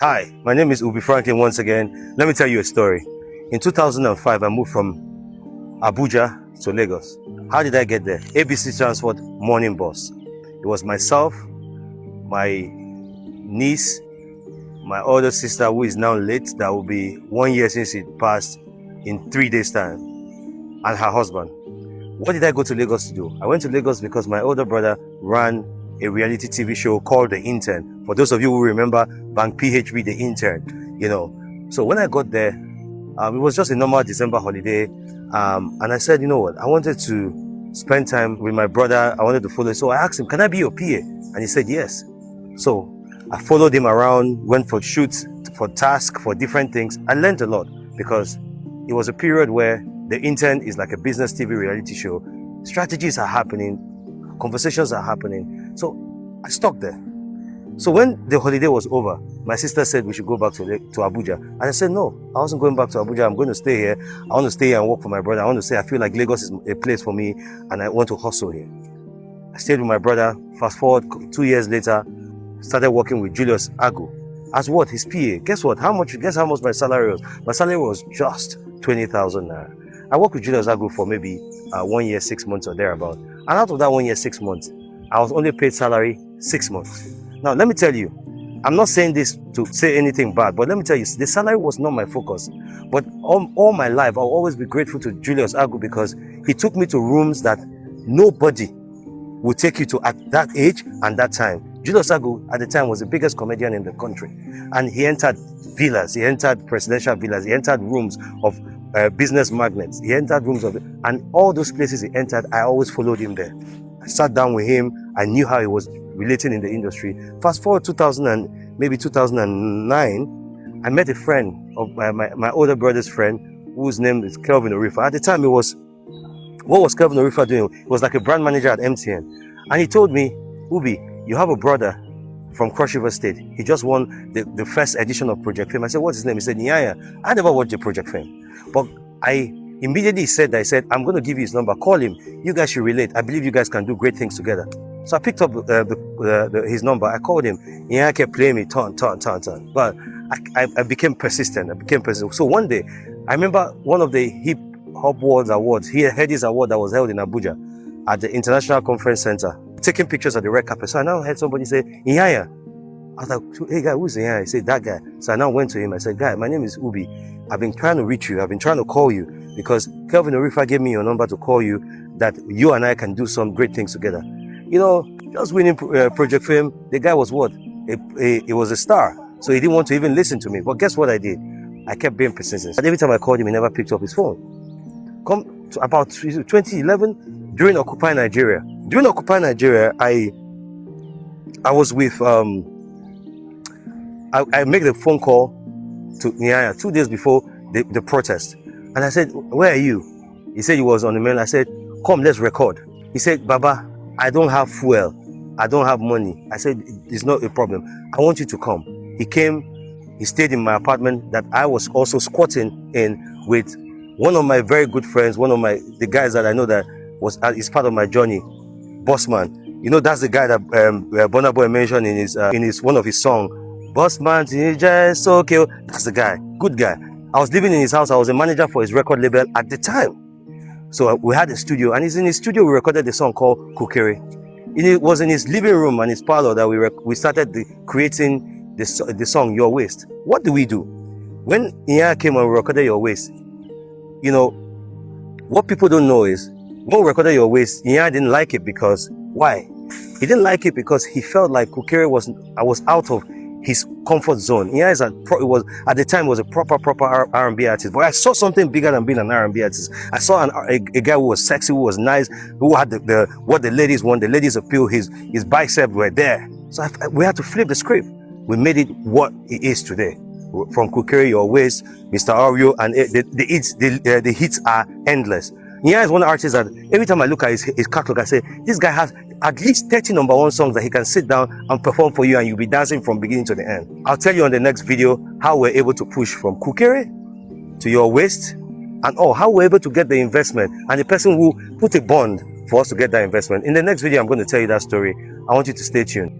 Hi, my name is Ubi Franklin once again. Let me tell you a story. In 2005, I moved from Abuja to Lagos. How did I get there? ABC Transport morning bus. It was myself, my niece, my older sister who is now late, that will be 1 year since she passed in 3 days time, and her husband. What did I go to Lagos to do? I went to Lagos because my older brother ran a reality TV show called The Intern. For those of you who remember Bank PHB, The Intern, So when I got there, it was just a normal December holiday. And I said, you know what? I wanted to spend time with my brother. I wanted to follow. So I asked him, can I be your PA? And he said, yes. So I followed him around, went for shoots, for tasks, for different things. I learned a lot because it was a period where The Intern is like a business TV reality show. Strategies are happening, conversations are happening. So I stuck there. So when the holiday was over, my sister said we should go back to Abuja. And I said, no, I wasn't going back to Abuja. I'm going to stay here. I want to stay here and work for my brother. I want to say, I feel like Lagos is a place for me and I want to hustle here. I stayed with my brother. Fast forward 2 years later, started working with Julius Agu. As what? His PA. Guess what? Guess how much my salary was? My salary was just 20,000 naira. I worked with Julius Agu for maybe 1 year, 6 months or thereabout. And out of that 1 year, 6 months, I was only paid salary 6 months. Now, let me tell you, I'm not saying this to say anything bad, but let me tell you, the salary was not my focus. But all my life, I'll always be grateful to Julius Agu because he took me to rooms that nobody would take you to at that age and that time. Julius Agu, at the time, was the biggest comedian in the country. And he entered villas, he entered presidential villas, he entered rooms of business magnates, he entered rooms of, and all those places he entered, I always followed him there. I sat down with him. I knew how he was relating in the industry. Fast forward 2009, I met a friend of my older brother's friend, whose name is Kelvin Orifa. At the time, what was Kelvin Orifa doing? He was like a brand manager at MTN. And he told me, Ubi, you have a brother from Cross River State. He just won the first edition of Project Fame. I said, what's his name? He said, Nyaya. I never watched the Project Fame. But I immediately said, I'm going to give you his number. Call him. You guys should relate. I believe you guys can do great things together. So I picked up his number. I called him. Nyaya kept playing me, turn. But I became persistent. So one day, I remember one of the Hip Hop Awards. He had his award that was held in Abuja at the International Conference Center, taking pictures of the red carpet. So I now heard somebody say, Nyaya. I was like, hey guy, who's Nyaya? He said, that guy. So I now went to him. I said, guy, my name is Ubi. I've been trying to reach you. I've been trying to call you because Kelvin Orifa gave me your number to call you, that you and I can do some great things together. Just winning Project Fame, the guy was what? He was a star. So he didn't want to even listen to me. But guess what I did? I kept being persistent. And every time I called him, he never picked up his phone. Come to about 2011, during Occupy Nigeria. During Occupy Nigeria, I was with, I made a phone call to Nyaya 2 days before the protest. And I said, where are you? He said he was on the mail. I said, come, let's record. He said, Baba, I don't have fuel. I don't have money. I said, it's not a problem. I want you to come. He came. He stayed in my apartment that I was also squatting in with one of my very good friends, the guys that I know that is part of my journey, Bossman. That's the guy that Burna Boy mentioned in his one of his songs. Bossman, it's okay. That's the guy. Good guy. I was living in his house. I was a manager for his record label at the time. So we had a studio, and it's in his studio we recorded the song called Kukere. It was in his living room and his parlor that we started creating the song Your Waist. What do? When Nyaya came and we recorded Your Waist, what people don't know is, when we recorded Your Waist, Nyaya didn't like it because, why? He didn't like it because he felt like Kukere was out of his comfort zone. Nyaya at the time was a proper R&B artist. But I saw something bigger than being an R&B artist. I saw a guy who was sexy, who was nice, who had what the ladies want, the ladies appeal. His biceps were there. So we had to flip the script. We made it what it is today. From Kukere, Your Waist, Mr. Oreo, and the hits are endless. Nyaya is one artist that every time I look at his catalog, I say, this guy has at least 30 number one songs that he can sit down and perform for you, and you'll be dancing from beginning to the end. I'll tell you on the next video how we're able to push from Kukere to Your Waist, and how we're able to get the investment, and the person who put a bond for us to get that investment. In the next video, I'm going to tell you that story. I want you to stay tuned.